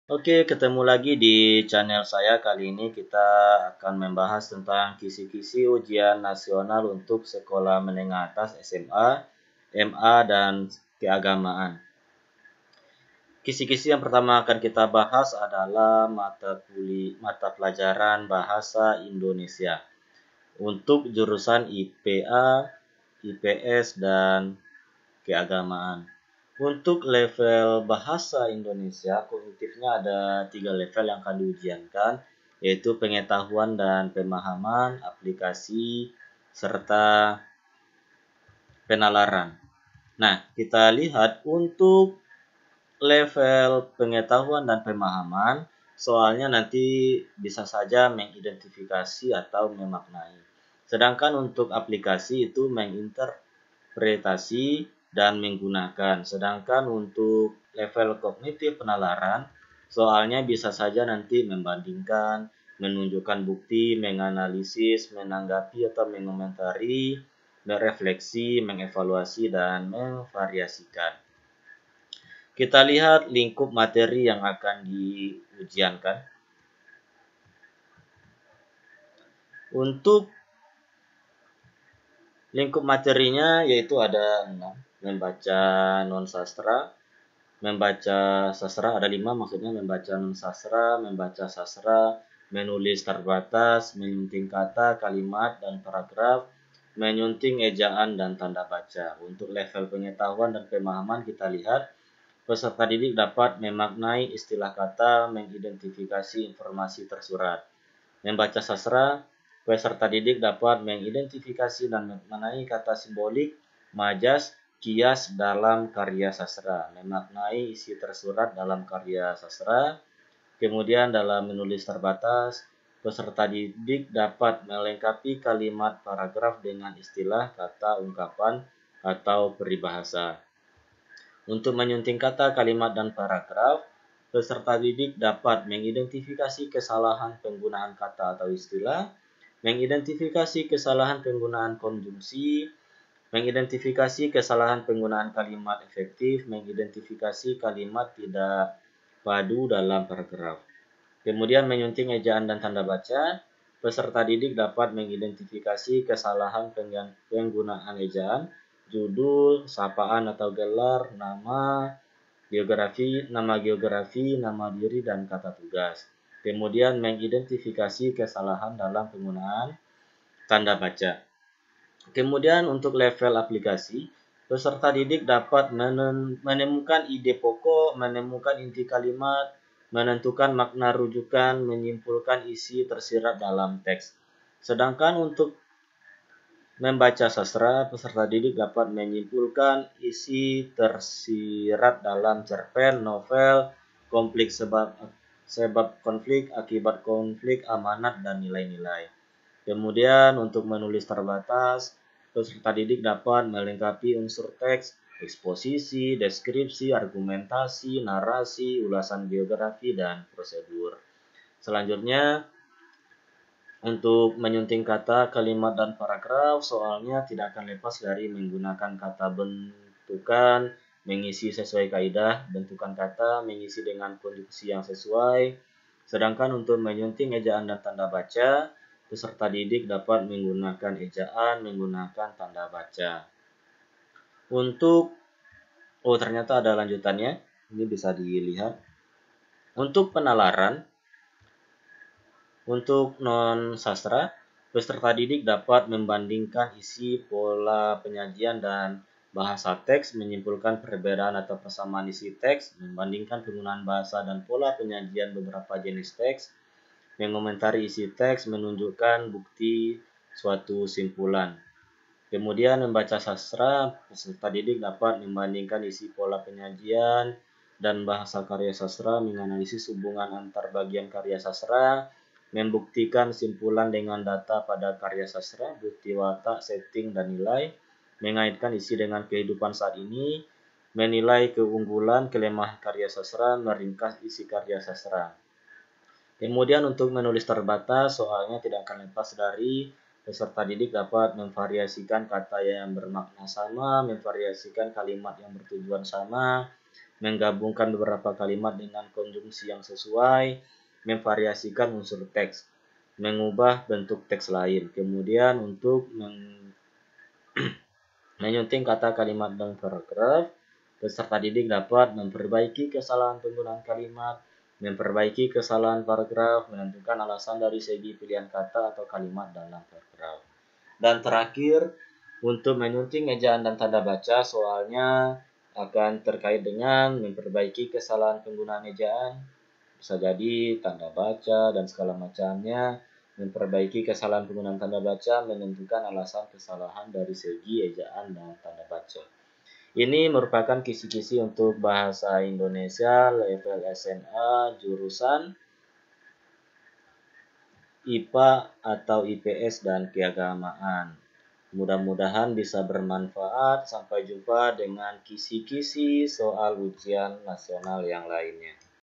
Oke, ketemu lagi di channel saya. Kali ini kita akan membahas tentang kisi-kisi ujian nasional untuk sekolah menengah atas SMA, MA, dan keagamaan. Kisi-kisi yang pertama akan kita bahas adalah mata pelajaran Bahasa Indonesia untuk jurusan IPA, IPS, dan keagamaan. Untuk level bahasa Indonesia, kognitifnya ada 3 level yang akan diujiankan, yaitu pengetahuan dan pemahaman, aplikasi, serta penalaran. Nah, kita lihat untuk level pengetahuan dan pemahaman, soalnya nanti bisa saja mengidentifikasi atau memaknai. Sedangkan untuk aplikasi itu menginterpretasi dan menggunakan. Sedangkan untuk level kognitif penalaran, soalnya bisa saja nanti membandingkan, menunjukkan bukti, menganalisis, menanggapi atau mengomentari, merefleksi, mengevaluasi, dan memvariasikan. Kita lihat lingkup materi yang akan diujiankan. Untuk lingkup materinya yaitu ada 6. Membaca non-sastra, membaca sastra ada 5, maksudnya membaca non-sastra, membaca sastra, menulis terbatas, menyunting kata, kalimat, dan paragraf, menyunting ejaan dan tanda baca. Untuk level pengetahuan dan pemahaman kita lihat peserta didik dapat memaknai istilah kata, mengidentifikasi informasi tersurat. Membaca sastra, peserta didik dapat mengidentifikasi dan memaknai kata simbolik, majas, kias dalam karya sastra, memaknai isi tersurat dalam karya sastra. Kemudian dalam menulis terbatas, peserta didik dapat melengkapi kalimat paragraf dengan istilah, kata, ungkapan, atau peribahasa. Untuk menyunting kata, kalimat, dan paragraf, peserta didik dapat mengidentifikasi kesalahan penggunaan kata atau istilah, mengidentifikasi kesalahan penggunaan konjungsi, mengidentifikasi kesalahan penggunaan kalimat efektif, mengidentifikasi kalimat tidak padu dalam paragraf. Kemudian menyunting ejaan dan tanda baca, peserta didik dapat mengidentifikasi kesalahan penggunaan ejaan, judul, sapaan atau gelar, nama geografi, nama diri, dan kata tugas. Kemudian mengidentifikasi kesalahan dalam penggunaan tanda baca. Kemudian untuk level aplikasi, peserta didik dapat menemukan ide pokok, menemukan inti kalimat, menentukan makna rujukan, menyimpulkan isi tersirat dalam teks. Sedangkan untuk membaca sastra, peserta didik dapat menyimpulkan isi tersirat dalam cerpen, novel, konflik sebab konflik, akibat konflik, amanat, dan nilai-nilai. Kemudian untuk menulis terbatas, peserta didik dapat melengkapi unsur teks, eksposisi, deskripsi, argumentasi, narasi, ulasan geografi, dan prosedur. Selanjutnya, untuk menyunting kata, kalimat, dan paragraf, soalnya tidak akan lepas dari menggunakan kata bentukan, mengisi sesuai kaidah bentukan kata, mengisi dengan konjungsi yang sesuai. Sedangkan untuk menyunting ejaan dan tanda baca, peserta didik dapat menggunakan ejaan, menggunakan tanda baca. Ternyata ada lanjutannya. Ini bisa dilihat. Untuk penalaran, untuk non-sastra, peserta didik dapat membandingkan isi, pola penyajian, dan bahasa teks, menyimpulkan perbedaan atau persamaan isi teks, membandingkan penggunaan bahasa dan pola penyajian beberapa jenis teks, mengomentari isi teks, menunjukkan bukti suatu simpulan. Kemudian membaca sastra, peserta didik dapat membandingkan isi, pola penyajian, dan bahasa karya sastra, menganalisis hubungan antar bagian karya sastra, membuktikan simpulan dengan data pada karya sastra, bukti watak, setting, dan nilai, mengaitkan isi dengan kehidupan saat ini, menilai keunggulan, kelemahan karya sastra, meringkas isi karya sastra. Kemudian untuk menulis terbatas, soalnya tidak akan lepas dari peserta didik dapat memvariasikan kata yang bermakna sama, memvariasikan kalimat yang bertujuan sama, menggabungkan beberapa kalimat dengan konjungsi yang sesuai, memvariasikan unsur teks, mengubah bentuk teks lain. Kemudian untuk menyunting kata kalimat dan paragraf, peserta didik dapat memperbaiki kesalahan penggunaan kalimat, memperbaiki kesalahan paragraf, menentukan alasan dari segi pilihan kata atau kalimat dalam paragraf. Dan terakhir, untuk menyunting ejaan dan tanda baca, soalnya akan terkait dengan memperbaiki kesalahan penggunaan ejaan, bisa jadi tanda baca dan segala macamnya, memperbaiki kesalahan penggunaan tanda baca, menentukan alasan kesalahan dari segi ejaan dan tanda baca. Ini merupakan kisi-kisi untuk bahasa Indonesia level SMA jurusan IPA atau IPS dan keagamaan. Mudah-mudahan bisa bermanfaat. Sampai jumpa dengan kisi-kisi soal ujian nasional yang lainnya.